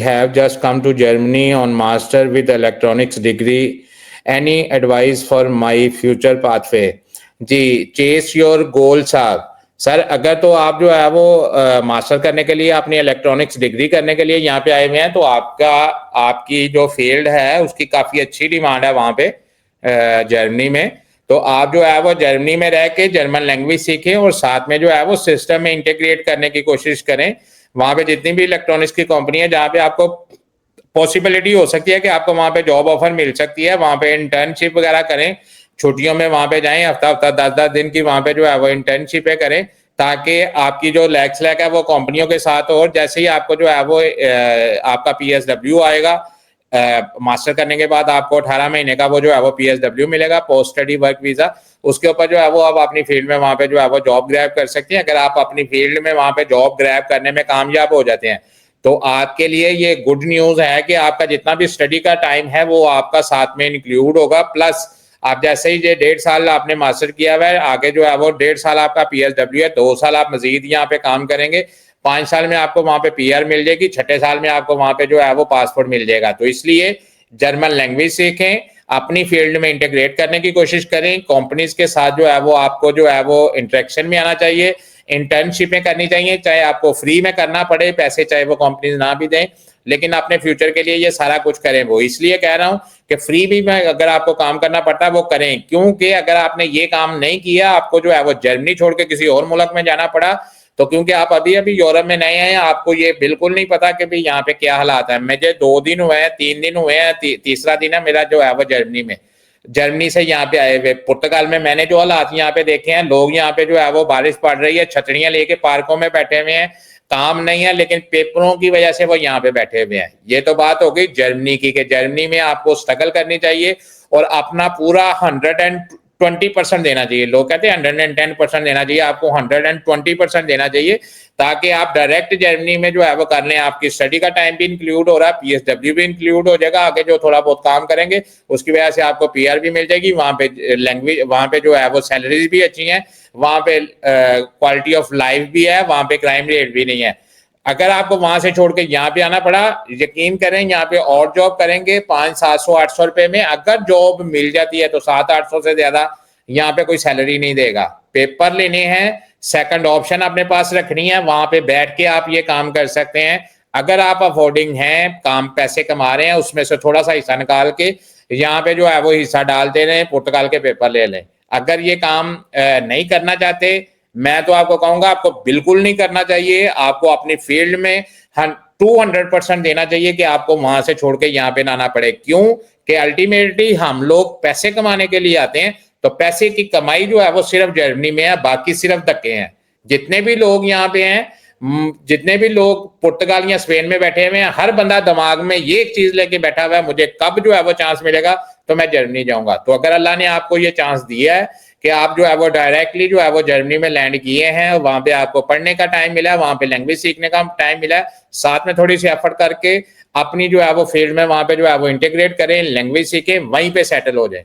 have just come to Germany on master with electronics degree. Any advice for my future pathway? जी, chase your goal साहब। Sir, अगर तो आप जो है वो मास्टर करने के लिए अपनी इलेक्ट्रॉनिक्स डिग्री करने के लिए यहाँ पे आए हुए हैं, तो आपकी जो फील्ड है उसकी काफ़ी अच्छी डिमांड है वहाँ पे जर्मनी में। तो आप जो है वो जर्मनी में रह के जर्मन लैंग्वेज सीखें और साथ में जो है वो सिस्टम में इंटीग्रेट करने की कोशिश करें। वहाँ पे जितनी भी इलेक्ट्रॉनिक्स की कंपनी है जहाँ पे आपको पॉसिबिलिटी हो सकती है कि आपको वहाँ पे जॉब ऑफर मिल सकती है, वहाँ पे इंटर्नशिप वगैरह करें, छुट्टियों में वहाँ पे जाएं, हफ्ता हफ्ता 10-10 दिन की वहाँ पे जो है वो इंटर्नशिपें करें, ताकि आपकी जो लैक्स है वो कंपनियों के साथ हो। और जैसे ही आपको जो है वो आपका PSW आएगा, मास्टर करने के बाद आपको 18 महीने का वो जो है वो PSW मिलेगा, पोस्ट स्टडी वर्क वीजा। उसके ऊपर जो है वो आप अपनी फील्ड में वहाँ पे जो है वो जॉब ग्रैब कर सकते हैं। अगर आप अपनी फील्ड में वहाँ पे जॉब ग्रैब करने में कामयाब हो जाते हैं तो आपके लिए ये गुड न्यूज है कि आपका जितना भी स्टडी का टाइम है वो आपका साथ में इंक्लूड होगा। प्लस आप जैसे ही ये 1.5 साल आपने मास्टर किया हुआ है, आगे जो है वो 1.5 साल आपका PSW है, 2 साल आप मजीद यहाँ पे काम करेंगे, 5 साल में आपको वहाँ पे PR मिल जाएगी, 6ठे साल में आपको वहाँ पे जो है वो पासपोर्ट मिल जाएगा। तो इसलिए जर्मन लैंग्वेज सीखें, अपनी फील्ड में इंटीग्रेट करने की कोशिश करें, कंपनीज के साथ जो है वो आपको जो है वो इंटरेक्शन में आना चाहिए, इंटर्नशिपें करनी चाहिए, चाहे आपको फ्री में करना पड़े पैसे, चाहे वो कंपनीज ना भी दें, लेकिन अपने फ्यूचर के लिए ये सारा कुछ करें। वो इसलिए कह रहा हूं कि फ्री भी में अगर आपको काम करना पड़ता है वो करें, क्योंकि अगर आपने ये काम नहीं किया, आपको जो है वो जर्मनी छोड़ के किसी और मुल्क में जाना पड़ा, तो क्योंकि आप अभी अभी यूरोप में नए हैं, आपको ये बिल्कुल नहीं पता कि भाई यहाँ पे क्या हालात है। मुझे 2 दिन हुए हैं, 3 दिन हुए हैं, तीसरा दिन है मेरा जो है वो जर्मनी से यहाँ पे आए हुए। पुर्तगाल में मैंने जो हालात यहाँ पे देखे हैं, लोग यहाँ पे जो है वो बारिश पड़ रही है, छतरियां लेके पार्कों में बैठे हुए हैं, काम नहीं है, लेकिन पेपरों की वजह से वो यहाँ पे बैठे हुए हैं। ये तो बात हो गई जर्मनी की, कि जर्मनी में आपको स्ट्रगल करनी चाहिए और अपना पूरा 120% देना चाहिए। लोग कहते हैं 110% देना चाहिए, आपको 120% देना चाहिए, ताकि आप डायरेक्ट जर्मनी में जो है वो कर लें। आपकी स्टडी का टाइम भी इंक्लूड हो रहा है, PSW भी इंक्लूड हो जाएगा, आगे जो थोड़ा बहुत काम करेंगे उसकी वजह से आपको PR भी मिल जाएगी। वहाँ पे लैंग्वेज, वहाँ पे जो है वो सैलरीज भी अच्छी हैं, वहाँ पे क्वालिटी ऑफ लाइफ भी है, वहाँ पे क्राइम रेट भी नहीं है। अगर आपको वहां से छोड़ के यहाँ पे आना पड़ा, यकीन करें यहाँ पे और जॉब करेंगे 500-700-800 रुपए में। अगर जॉब मिल जाती है तो 700-800 से ज्यादा यहाँ पे कोई सैलरी नहीं देगा। पेपर लेने हैं, सेकंड ऑप्शन अपने पास रखनी है, वहां पे बैठ के आप ये काम कर सकते हैं। अगर आप अफोर्डिंग हैं, काम पैसे कमा रहे हैं, उसमें से थोड़ा सा हिस्सा निकाल के यहाँ पे जो है वो हिस्सा डालते रहें, पुर्तगाल के पेपर ले लें। अगर ये काम नहीं करना चाहते, मैं तो आपको कहूंगा आपको बिल्कुल नहीं करना चाहिए। आपको अपनी फील्ड में 200% देना चाहिए कि आपको वहां से छोड़ के यहाँ पे ना आना पड़े। क्यों कि अल्टीमेटली हम लोग पैसे कमाने के लिए आते हैं, तो पैसे की कमाई जो है वो सिर्फ जर्मनी में है, बाकी सिर्फ धक्के हैं। जितने भी लोग यहाँ पे हैं, जितने भी लोग पुर्तगाल या स्पेन में बैठे हुए हैं, हर बंदा दिमाग में ये एक चीज लेके बैठा हुआ है, मुझे कब जो है वो चांस मिलेगा तो मैं जर्मनी जाऊंगा। तो अगर अल्लाह ने आपको ये चांस दिया है कि आप जो है वो डायरेक्टली जो है वो जर्मनी में लैंड किए हैं, वहां पे आपको पढ़ने का टाइम मिला है, वहां पे लैंग्वेज सीखने का टाइम मिला है, साथ में थोड़ी सी एफर्ट करके अपनी जो है वो फील्ड में वहां पे जो है वो इंटीग्रेट करें, लैंग्वेज सीखें, वहीं पे सेटल हो जाए।